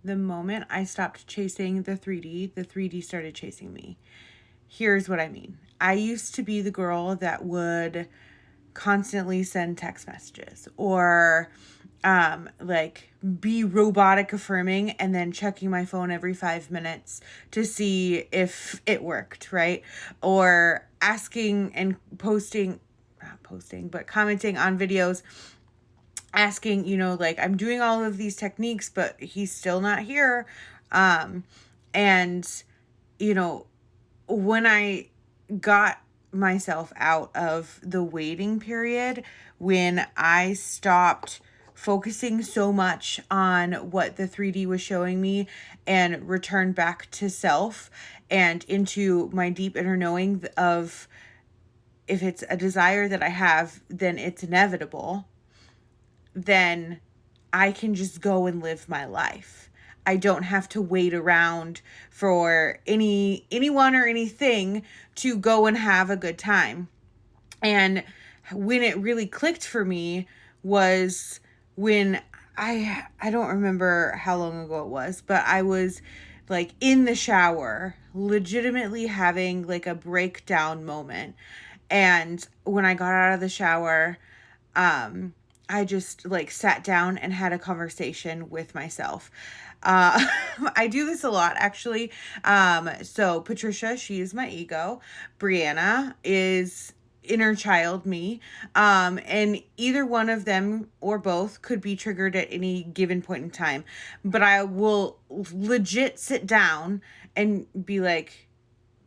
the moment I stopped chasing the 3D started chasing me. Here's what I mean. I used to be the girl that would constantly send text messages or like be robotic affirming and then checking my phone every 5 minutes to see if it worked, right? Or asking and not posting, but commenting on videos, asking, like, I'm doing all of these techniques, but he's still not here. And, you know, when I got myself out of the waiting period, when I stopped focusing so much on what the 3D was showing me and returned back to self and into my deep inner knowing of, if it's a desire that I have, then it's inevitable, then I can just go and live my life. I don't have to wait around for anyone or anything to go and have a good time. And when it really clicked for me was when I don't remember how long ago it was, but I was like in the shower, legitimately having like a breakdown moment. And when I got out of the shower, I just like sat down and had a conversation with myself. I do this a lot, actually. So Patricia, she is my ego. Brianna is inner child me. And either one of them or both could be triggered at any given point in time. But I will legit sit down and be like,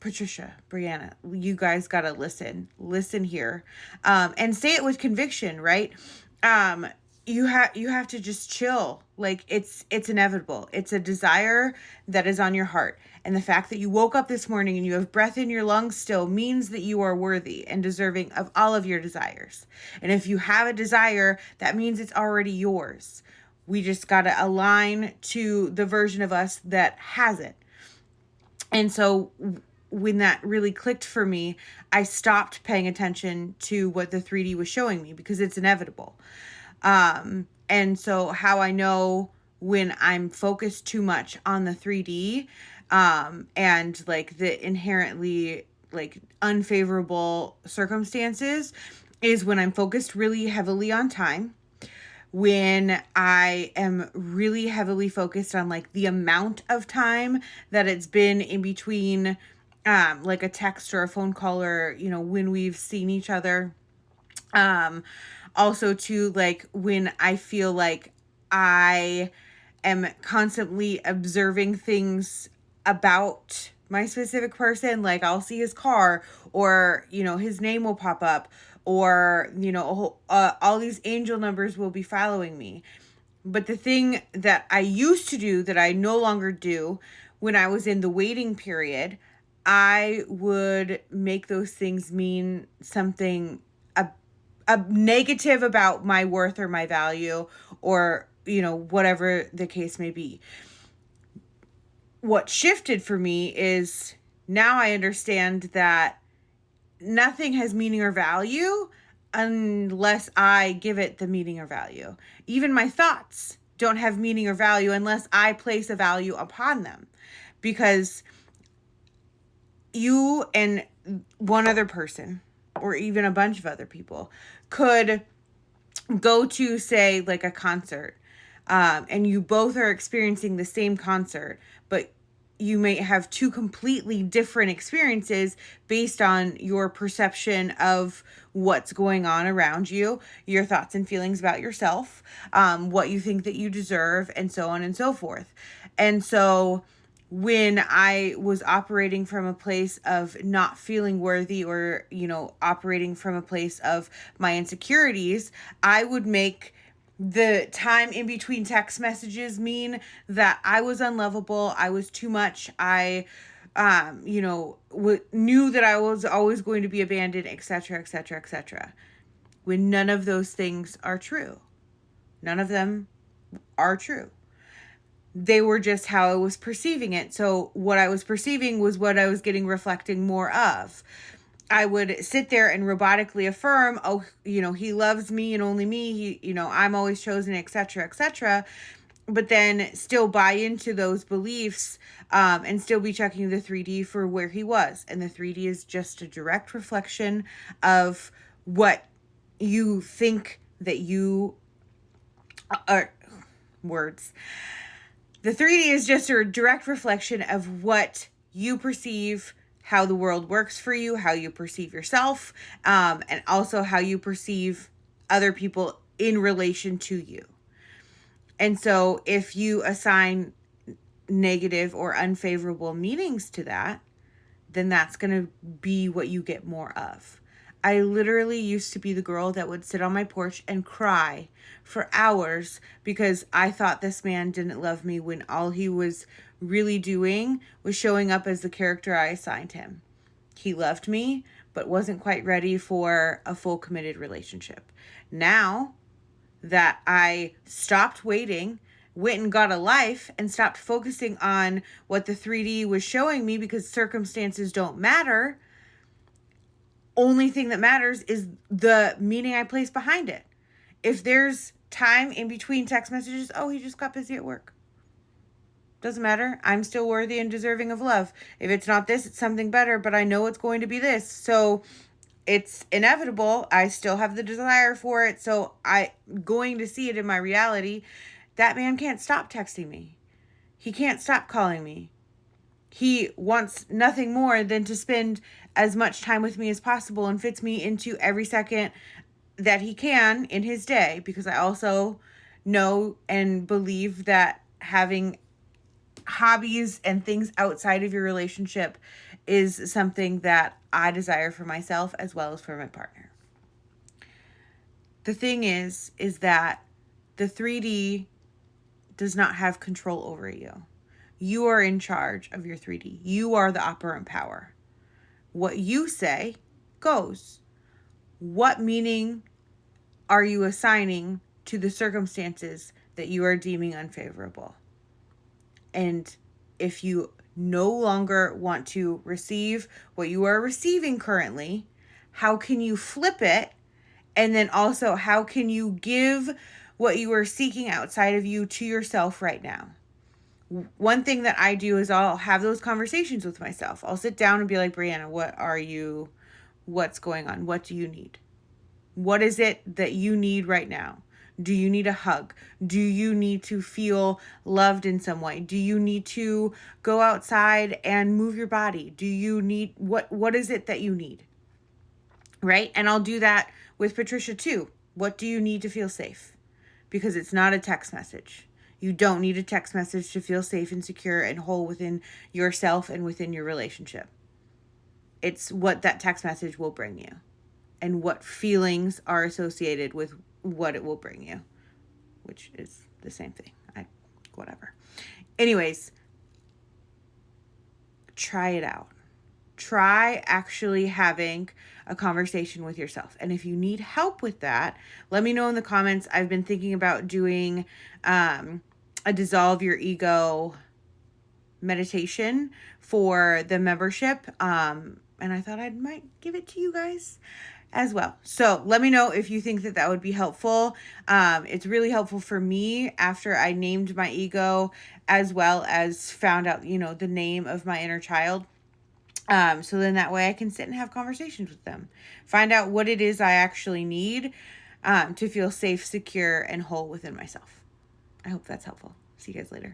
Patricia, Brianna, you guys gotta listen here, and say it with conviction, right? You have to just chill. Like it's inevitable. It's a desire that is on your heart, and the fact that you woke up this morning and you have breath in your lungs still means that you are worthy and deserving of all of your desires. And if you have a desire, that means it's already yours. We just gotta align to the version of us that has it. And so when that really clicked for me, I stopped paying attention to what the 3D was showing me because it's inevitable. And so how I know when I'm focused too much on the 3D, and like the inherently like unfavorable circumstances is when I'm focused really heavily on time, when I am really heavily focused on like the amount of time that it's been in between like a text or a phone call, or when we've seen each other. Also to like when I feel like I am constantly observing things about my specific person, like I'll see his car, or his name will pop up, or all these angel numbers will be following me. But the thing that I used to do that I no longer do, when I was in the waiting period, I would make those things mean something, a negative about my worth or my value, or whatever the case may be. What shifted for me is now I understand that nothing has meaning or value unless I give it the meaning or value. Even my thoughts don't have meaning or value unless I place a value upon them. Because you and one other person, or even a bunch of other people, could go to, say, like a concert, and you both are experiencing the same concert, but you may have two completely different experiences based on your perception of what's going on around you, your thoughts and feelings about yourself, what you think that you deserve, and so on and so forth. And so when I was operating from a place of not feeling worthy, or, operating from a place of my insecurities, I would make the time in between text messages mean that I was unlovable, I was too much, I knew that I was always going to be abandoned, etc., etc., etc. When none of those things are true. None of them are true. They were just how I was perceiving it. So what I was perceiving was what I was getting reflecting more of. I would sit there and robotically affirm, oh, he loves me and only me. I'm always chosen, etc., etc. but then still buy into those beliefs, and still be checking the 3D for where he was. And the 3D is just a direct reflection of what you think that you are. Words. The 3D is just a direct reflection of what you perceive, how the world works for you, how you perceive yourself, and also how you perceive other people in relation to you. And so if you assign negative or unfavorable meanings to that, then that's going to be what you get more of. I literally used to be the girl that would sit on my porch and cry for hours because I thought this man didn't love me when all he was really doing was showing up as the character I assigned him. He loved me, but wasn't quite ready for a full committed relationship. Now that I stopped waiting, went and got a life, and stopped focusing on what the 3D was showing me because circumstances don't matter. Only thing that matters is the meaning I place behind it. If there's time in between text messages, oh, he just got busy at work. Doesn't matter. I'm still worthy and deserving of love. If it's not this, it's something better, but I know it's going to be this. So it's inevitable. I still have the desire for it. So I'm going to see it in my reality. That man can't stop texting me. He can't stop calling me. He wants nothing more than to spend as much time with me as possible and fits me into every second that he can in his day, because I also know and believe that having hobbies and things outside of your relationship is something that I desire for myself as well as for my partner. The thing is that the 3D does not have control over you. You are in charge of your 3D. You are the operant power. What you say goes. What meaning are you assigning to the circumstances that you are deeming unfavorable? And if you no longer want to receive what you are receiving currently, how can you flip it? And then also, how can you give what you are seeking outside of you to yourself right now? One thing that I do is I'll have those conversations with myself. I'll sit down and be like, Brianna, what's going on? What do you need? What is it that you need right now? Do you need a hug? Do you need to feel loved in some way? Do you need to go outside and move your body? Do you need, what is it that you need? Right? And I'll do that with Patricia too. What do you need to feel safe? Because it's not a text message. You don't need a text message to feel safe and secure and whole within yourself and within your relationship. It's what that text message will bring you and what feelings are associated with what it will bring you, which is the same thing. Whatever. Anyways, try it out. Try actually having a conversation with yourself. And if you need help with that, let me know in the comments. I've been thinking about doing a dissolve your ego meditation for the membership. And I thought I might give it to you guys as well. So let me know if you think that that would be helpful. It's really helpful for me after I named my ego, as well as found out, the name of my inner child. So then that way I can sit and have conversations with them, find out what it is I actually need to feel safe, secure, and whole within myself. I hope that's helpful. See you guys later.